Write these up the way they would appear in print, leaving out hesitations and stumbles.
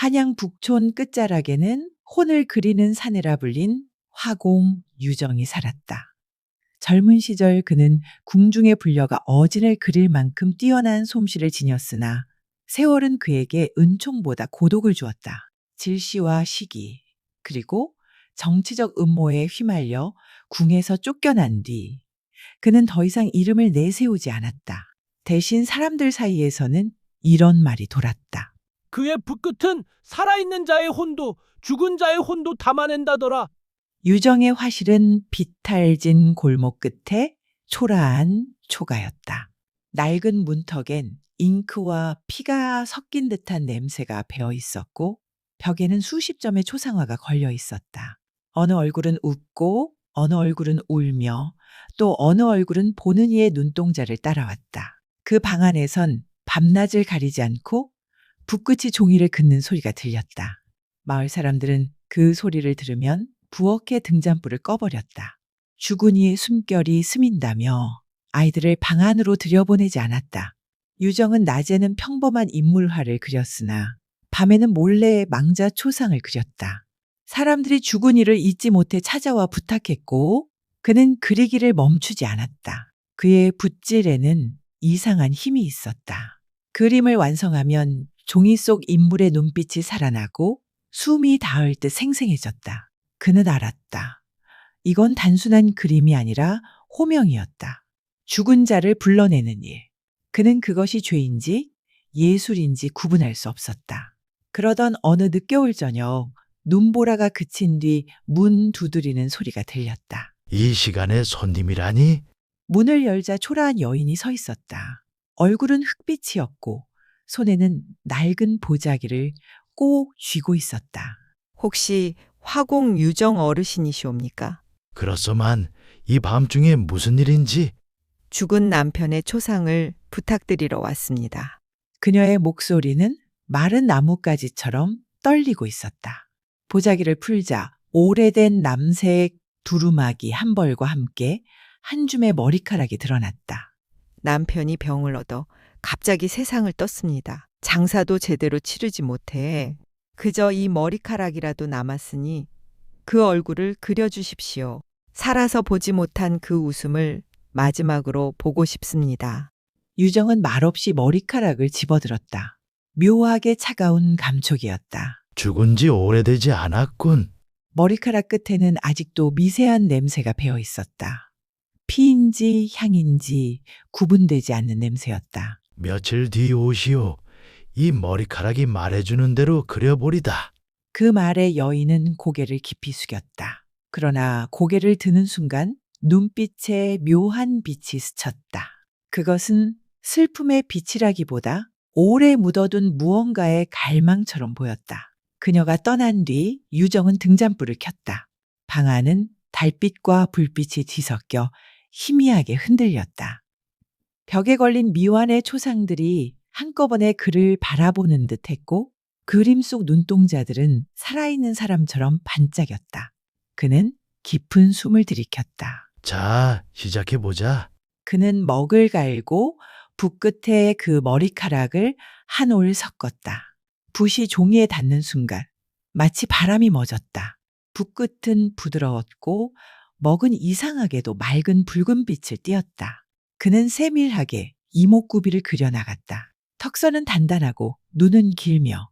한양 북촌 끝자락에는 혼을 그리는 사내라 불린 화공 유정이 살았다. 젊은 시절 그는 궁중에 불려가 어진을 그릴 만큼 뛰어난 솜씨를 지녔으나 세월은 그에게 은총보다 고독을 주었다. 질시와 시기, 그리고 정치적 음모에 휘말려 궁에서 쫓겨난 뒤 그는 더 이상 이름을 내세우지 않았다. 대신 사람들 사이에서는 이런 말이 돌았다. 그의 붓끝은 살아있는 자의 혼도 죽은 자의 혼도 담아낸다더라. 유정의 화실은 비탈진 골목 끝에 초라한 초가였다. 낡은 문턱엔 잉크와 피가 섞인 듯한 냄새가 배어 있었고 벽에는 수십 점의 초상화가 걸려 있었다. 어느 얼굴은 웃고 어느 얼굴은 울며 또 어느 얼굴은 보는 이의 눈동자를 따라왔다. 그 방 안에선 밤낮을 가리지 않고 붓끝이 종이를 긋는 소리가 들렸다. 마을 사람들은 그 소리를 들으면 부엌의 등잔불을 꺼버렸다. 죽은 이의 숨결이 스민다며 아이들을 방 안으로 들여보내지 않았다. 유정은 낮에는 평범한 인물화를 그렸으나 밤에는 몰래 망자 초상을 그렸다. 사람들이 죽은 이를 잊지 못해 찾아와 부탁했고 그는 그리기를 멈추지 않았다. 그의 붓질에는 이상한 힘이 있었다. 그림을 완성하면 종이 속 인물의 눈빛이 살아나고 숨이 닿을 듯 생생해졌다. 그는 알았다. 이건 단순한 그림이 아니라 호명이었다. 죽은 자를 불러내는 일. 그는 그것이 죄인지 예술인지 구분할 수 없었다. 그러던 어느 늦겨울 저녁 눈보라가 그친 뒤 문 두드리는 소리가 들렸다. 이 시간에 손님이라니? 문을 열자 초라한 여인이 서 있었다. 얼굴은 흑빛이었고 손에는 낡은 보자기를 꼭 쥐고 있었다. 혹시 화공 유정 어르신이시옵니까? 그렇소만 이 밤중에 무슨 일인지. 죽은 남편의 초상을 부탁드리러 왔습니다. 그녀의 목소리는 마른 나뭇가지처럼 떨리고 있었다. 보자기를 풀자 오래된 남색 두루마기 한 벌과 함께 한 줌의 머리카락이 드러났다. 남편이 병을 얻어 갑자기 세상을 떴습니다. 장사도 제대로 치르지 못해 그저 이 머리카락이라도 남았으니 그 얼굴을 그려주십시오. 살아서 보지 못한 그 웃음을 마지막으로 보고 싶습니다. 유정은 말없이 머리카락을 집어들었다. 묘하게 차가운 감촉이었다. 죽은 지 오래되지 않았군. 머리카락 끝에는 아직도 미세한 냄새가 배어 있었다. 피인지 향인지 구분되지 않는 냄새였다. 며칠 뒤 오시오. 이 머리카락이 말해주는 대로 그려보리다. 그 말에 여인은 고개를 깊이 숙였다. 그러나 고개를 드는 순간 눈빛에 묘한 빛이 스쳤다. 그것은 슬픔의 빛이라기보다 오래 묻어둔 무언가의 갈망처럼 보였다. 그녀가 떠난 뒤 유정은 등잔불을 켰다. 방 안은 달빛과 불빛이 뒤섞여 희미하게 흔들렸다. 벽에 걸린 미완의 초상들이 한꺼번에 그를 바라보는 듯 했고 그림 속 눈동자들은 살아있는 사람처럼 반짝였다. 그는 깊은 숨을 들이켰다. 자, 시작해보자. 그는 먹을 갈고 붓끝에 그 머리카락을 한 올 섞었다. 붓이 종이에 닿는 순간 마치 바람이 멎었다. 붓끝은 부드러웠고 먹은 이상하게도 맑은 붉은 빛을 띠었다. 그는 세밀하게 이목구비를 그려나갔다. 턱선은 단단하고 눈은 길며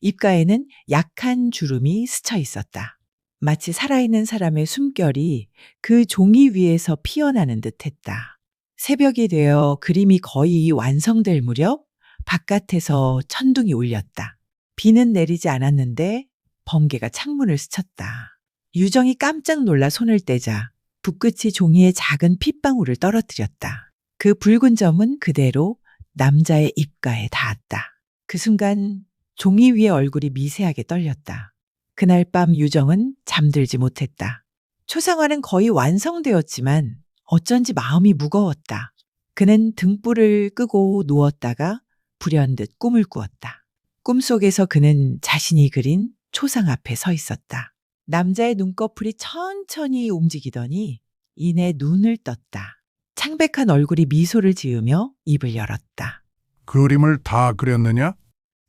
입가에는 약한 주름이 스쳐 있었다. 마치 살아있는 사람의 숨결이 그 종이 위에서 피어나는 듯했다. 새벽이 되어 그림이 거의 완성될 무렵 바깥에서 천둥이 울렸다. 비는 내리지 않았는데 번개가 창문을 스쳤다. 유정이 깜짝 놀라 손을 떼자 붓끝이 종이에 작은 핏방울을 떨어뜨렸다. 그 붉은 점은 그대로 남자의 입가에 닿았다. 그 순간 종이 위의 얼굴이 미세하게 떨렸다. 그날 밤 유정은 잠들지 못했다. 초상화는 거의 완성되었지만 어쩐지 마음이 무거웠다. 그는 등불을 끄고 누웠다가 불현듯 꿈을 꾸었다. 꿈속에서 그는 자신이 그린 초상 앞에 서 있었다. 남자의 눈꺼풀이 천천히 움직이더니 이내 눈을 떴다. 창백한 얼굴이 미소를 지으며 입을 열었다. 그림을 다 그렸느냐?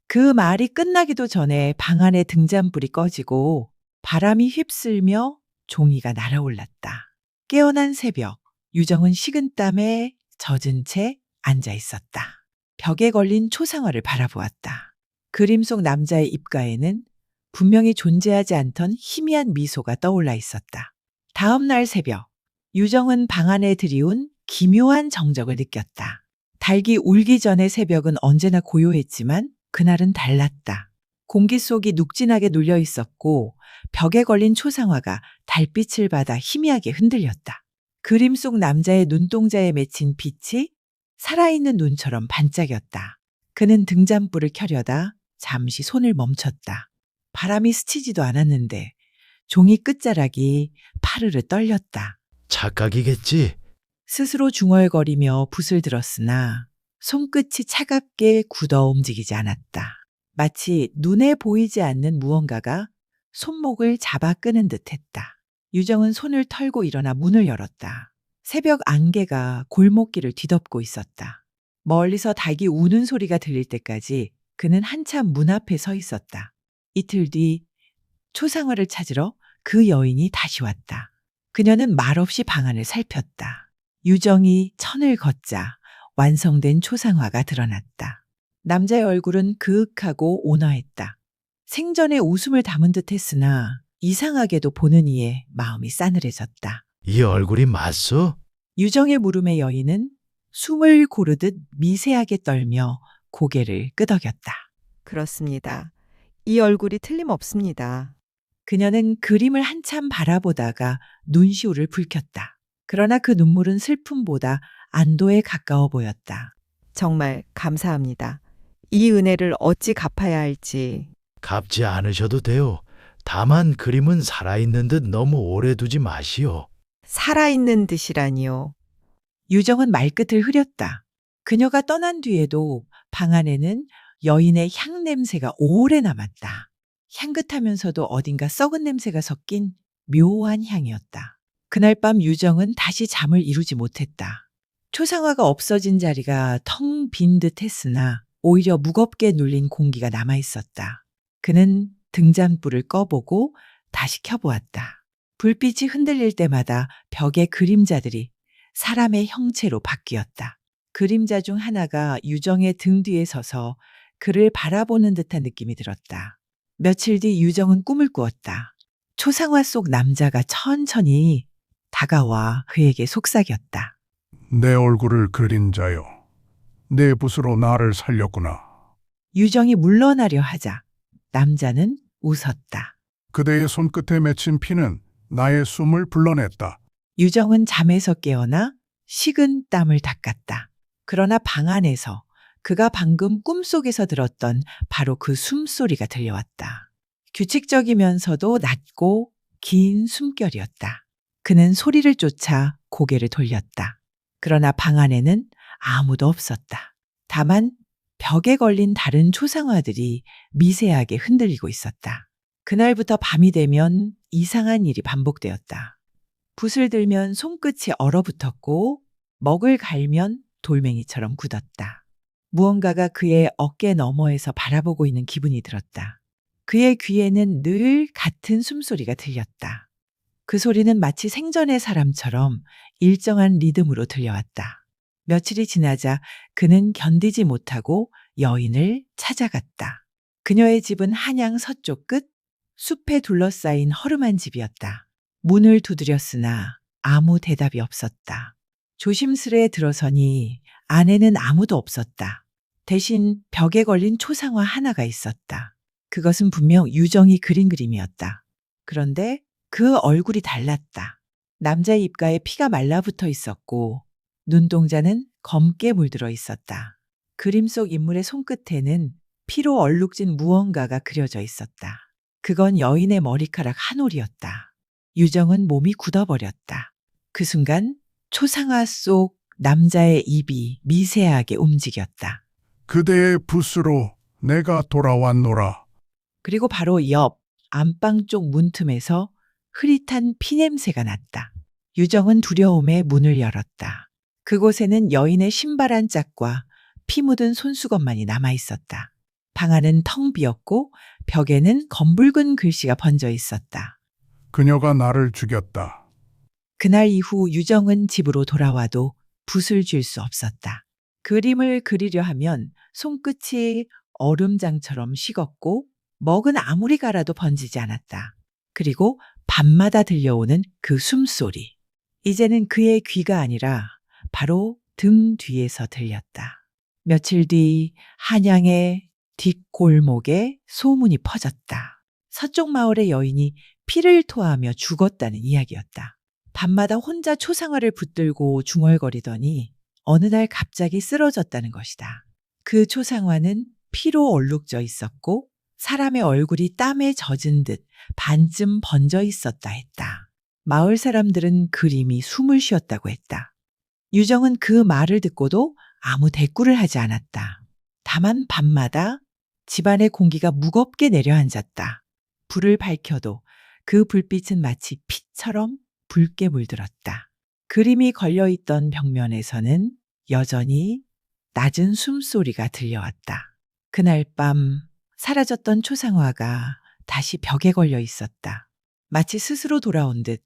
그 말이 끝나기도 전에 방 안에 등잔불이 꺼지고 바람이 휩쓸며 종이가 날아올랐다. 깨어난 새벽, 유정은 식은땀에 젖은 채 앉아 있었다. 벽에 걸린 초상화를 바라보았다. 그림 속 남자의 입가에는 분명히 존재하지 않던 희미한 미소가 떠올라 있었다. 다음 날 새벽, 유정은 방 안에 들이운 기묘한 정적을 느꼈다. 닭이 울기 전의 새벽은 언제나 고요했지만 그날은 달랐다. 공기 속이 눅진하게 눌려 있었고 벽에 걸린 초상화가 달빛을 받아 희미하게 흔들렸다. 그림 속 남자의 눈동자에 맺힌 빛이 살아있는 눈처럼 반짝였다. 그는 등잔불을 켜려다 잠시 손을 멈췄다. 바람이 스치지도 않았는데 종이 끝자락이 파르르 떨렸다. 착각이겠지? 스스로 중얼거리며 붓을 들었으나 손끝이 차갑게 굳어 움직이지 않았다. 마치 눈에 보이지 않는 무언가가 손목을 잡아 끄는 듯했다. 유정은 손을 털고 일어나 문을 열었다. 새벽 안개가 골목길을 뒤덮고 있었다. 멀리서 닭이 우는 소리가 들릴 때까지 그는 한참 문 앞에 서 있었다. 이틀 뒤 초상화를 찾으러 그 여인이 다시 왔다. 그녀는 말없이 방 안을 살폈다. 유정이 천을 걷자 완성된 초상화가 드러났다. 남자의 얼굴은 그윽하고 온화했다. 생전에 웃음을 담은 듯 했으나 이상하게도 보는 이의 마음이 싸늘해졌다. 이 얼굴이 맞소? 유정의 물음에 여인은 숨을 고르듯 미세하게 떨며 고개를 끄덕였다. 그렇습니다. 이 얼굴이 틀림없습니다. 그녀는 그림을 한참 바라보다가 눈시울을 붉혔다. 그러나 그 눈물은 슬픔보다 안도에 가까워 보였다. 정말 감사합니다. 이 은혜를 어찌 갚아야 할지. 갚지 않으셔도 돼요. 다만 그림은 살아있는 듯 너무 오래 두지 마시오. 살아있는 듯이라니요. 유정은 말끝을 흐렸다. 그녀가 떠난 뒤에도 방 안에는 여인의 향 냄새가 오래 남았다. 향긋하면서도 어딘가 썩은 냄새가 섞인 묘한 향이었다. 그날 밤 유정은 다시 잠을 이루지 못했다. 초상화가 없어진 자리가 텅 빈 듯 했으나 오히려 무겁게 눌린 공기가 남아 있었다. 그는 등잔불을 꺼보고 다시 켜보았다. 불빛이 흔들릴 때마다 벽의 그림자들이 사람의 형체로 바뀌었다. 그림자 중 하나가 유정의 등 뒤에 서서 그를 바라보는 듯한 느낌이 들었다. 며칠 뒤 유정은 꿈을 꾸었다. 초상화 속 남자가 천천히 다가와 그에게 속삭였다. 내 얼굴을 그린 자요. 내 붓으로 나를 살렸구나. 유정이 물러나려 하자 남자는 웃었다. 그대의 손끝에 맺힌 피는 나의 숨을 불러냈다. 유정은 잠에서 깨어나 식은 땀을 닦았다. 그러나 방 안에서 그가 방금 꿈속에서 들었던 바로 그 숨소리가 들려왔다. 규칙적이면서도 낮고 긴 숨결이었다. 그는 소리를 쫓아 고개를 돌렸다. 그러나 방 안에는 아무도 없었다. 다만 벽에 걸린 다른 초상화들이 미세하게 흔들리고 있었다. 그날부터 밤이 되면 이상한 일이 반복되었다. 붓을 들면 손끝이 얼어붙었고 먹을 갈면 돌멩이처럼 굳었다. 무언가가 그의 어깨 너머에서 바라보고 있는 기분이 들었다. 그의 귀에는 늘 같은 숨소리가 들렸다. 그 소리는 마치 생전의 사람처럼 일정한 리듬으로 들려왔다. 며칠이 지나자 그는 견디지 못하고 여인을 찾아갔다. 그녀의 집은 한양 서쪽 끝 숲에 둘러싸인 허름한 집이었다. 문을 두드렸으나 아무 대답이 없었다. 조심스레 들어서니 안에는 아무도 없었다. 대신 벽에 걸린 초상화 하나가 있었다. 그것은 분명 유정이 그린 그림이었다. 그런데 그 얼굴이 달랐다. 남자의 입가에 피가 말라붙어 있었고 눈동자는 검게 물들어 있었다. 그림 속 인물의 손끝에는 피로 얼룩진 무언가가 그려져 있었다. 그건 여인의 머리카락 한 올이었다. 유정은 몸이 굳어버렸다. 그 순간 초상화 속 남자의 입이 미세하게 움직였다. 그대의 붓으로 내가 돌아왔노라. 그리고 바로 옆 안방 쪽 문틈에서 흐릿한 피냄새가 났다. 유정은 두려움에 문을 열었다. 그곳에는 여인의 신발 한 짝과 피 묻은 손수건만이 남아 있었다. 방 안은 텅 비었고 벽에는 검붉은 글씨가 번져 있었다. 그녀가 나를 죽였다. 그날 이후 유정은 집으로 돌아와도 붓을 쥘 수 없었다. 그림을 그리려 하면 손끝이 얼음장처럼 식었고 먹은 아무리 갈아도 번지지 않았다. 그리고 밤마다 들려오는 그 숨소리. 이제는 그의 귀가 아니라 바로 등 뒤에서 들렸다. 며칠 뒤 한양의 뒷골목에 소문이 퍼졌다. 서쪽 마을의 여인이 피를 토하며 죽었다는 이야기였다. 밤마다 혼자 초상화를 붙들고 중얼거리더니 어느 날 갑자기 쓰러졌다는 것이다. 그 초상화는 피로 얼룩져 있었고 사람의 얼굴이 땀에 젖은 듯 반쯤 번져 있었다 했다. 마을 사람들은 그림이 숨을 쉬었다고 했다. 유정은 그 말을 듣고도 아무 대꾸를 하지 않았다. 다만 밤마다 집안의 공기가 무겁게 내려앉았다. 불을 밝혀도 그 불빛은 마치 피처럼 붉게 물들었다. 그림이 걸려있던 벽면에서는 여전히 낮은 숨소리가 들려왔다. 그날 밤 사라졌던 초상화가 다시 벽에 걸려 있었다. 마치 스스로 돌아온 듯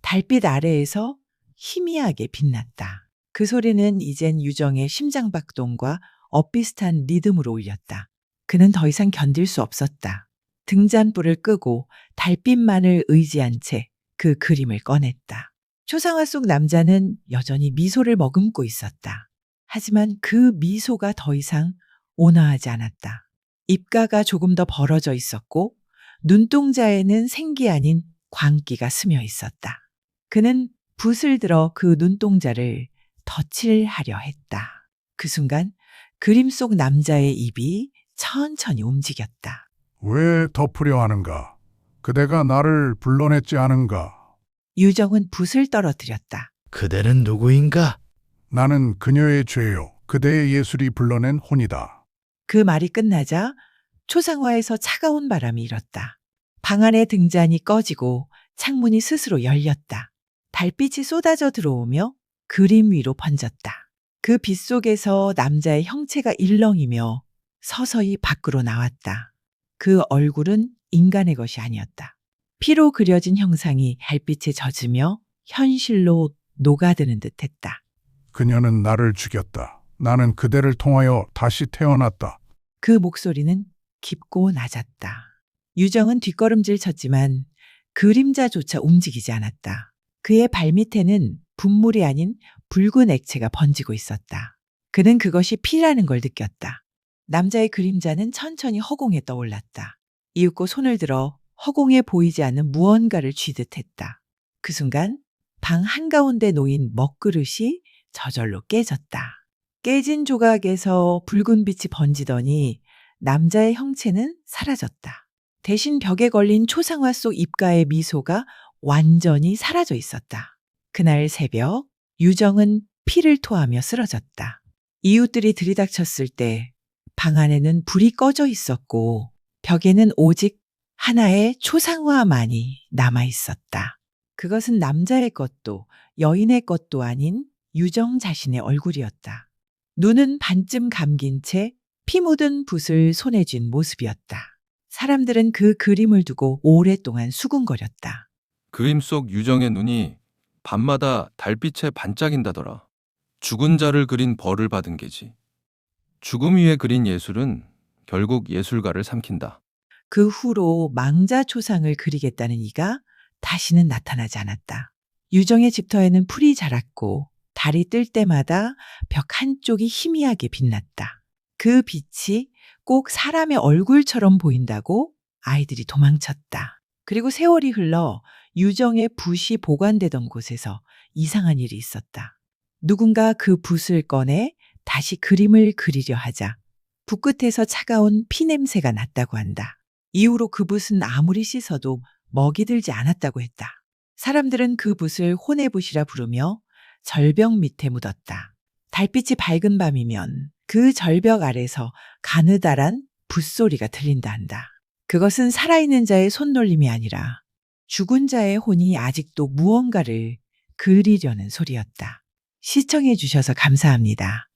달빛 아래에서 희미하게 빛났다. 그 소리는 이젠 유정의 심장박동과 엇비슷한 리듬으로 울렸다. 그는 더 이상 견딜 수 없었다. 등잔불을 끄고 달빛만을 의지한 채 그 그림을 꺼냈다. 초상화 속 남자는 여전히 미소를 머금고 있었다. 하지만 그 미소가 더 이상 온화하지 않았다. 입가가 조금 더 벌어져 있었고 눈동자에는 생기 아닌 광기가 스며 있었다. 그는 붓을 들어 그 눈동자를 덧칠하려 했다. 그 순간 그림 속 남자의 입이 천천히 움직였다. 왜 덮으려 하는가? 그대가 나를 불러냈지 않은가? 유정은 붓을 떨어뜨렸다. 그대는 누구인가? 나는 그녀의 죄요. 그대의 예술이 불러낸 혼이다. 그 말이 끝나자 초상화에서 차가운 바람이 일었다. 방 안의 등잔이 꺼지고 창문이 스스로 열렸다. 달빛이 쏟아져 들어오며 그림 위로 번졌다. 그 빛 속에서 남자의 형체가 일렁이며 서서히 밖으로 나왔다. 그 얼굴은 인간의 것이 아니었다. 피로 그려진 형상이 달빛에 젖으며 현실로 녹아드는 듯했다. 그녀는 나를 죽였다. 나는 그대를 통하여 다시 태어났다. 그 목소리는 깊고 낮았다. 유정은 뒷걸음질 쳤지만 그림자조차 움직이지 않았다. 그의 발밑에는 분물이 아닌 붉은 액체가 번지고 있었다. 그는 그것이 피라는 걸 느꼈다. 남자의 그림자는 천천히 허공에 떠올랐다. 이윽고 손을 들어 허공에 보이지 않는 무언가를 쥐듯했다. 그 순간 방 한가운데 놓인 먹그릇이 저절로 깨졌다. 깨진 조각에서 붉은 빛이 번지더니 남자의 형체는 사라졌다. 대신 벽에 걸린 초상화 속 입가의 미소가 완전히 사라져 있었다. 그날 새벽 유정은 피를 토하며 쓰러졌다. 이웃들이 들이닥쳤을 때 방 안에는 불이 꺼져 있었고 벽에는 오직 하나의 초상화만이 남아 있었다. 그것은 남자의 것도 여인의 것도 아닌 유정 자신의 얼굴이었다. 눈은 반쯤 감긴 채 피 묻은 붓을 손에 쥔 모습이었다. 사람들은 그 그림을 두고 오랫동안 수군거렸다. 그림 속 유정의 눈이 밤마다 달빛에 반짝인다더라. 죽은 자를 그린 벌을 받은 게지. 죽음 위에 그린 예술은 결국 예술가를 삼킨다. 그 후로 망자 초상을 그리겠다는 이가 다시는 나타나지 않았다. 유정의 집터에는 풀이 자랐고 달이 뜰 때마다 벽 한쪽이 희미하게 빛났다. 그 빛이 꼭 사람의 얼굴처럼 보인다고 아이들이 도망쳤다. 그리고 세월이 흘러 유정의 붓이 보관되던 곳에서 이상한 일이 있었다. 누군가 그 붓을 꺼내 다시 그림을 그리려 하자 붓 끝에서 차가운 피 냄새가 났다고 한다. 이후로 그 붓은 아무리 씻어도 먹이 들지 않았다고 했다. 사람들은 그 붓을 혼의 붓이라 부르며 절벽 밑에 묻었다. 달빛이 밝은 밤이면 그 절벽 아래서 가느다란 붓소리가 들린다 한다. 그것은 살아있는 자의 손놀림이 아니라 죽은 자의 혼이 아직도 무언가를 그리려는 소리였다. 시청해 주셔서 감사합니다.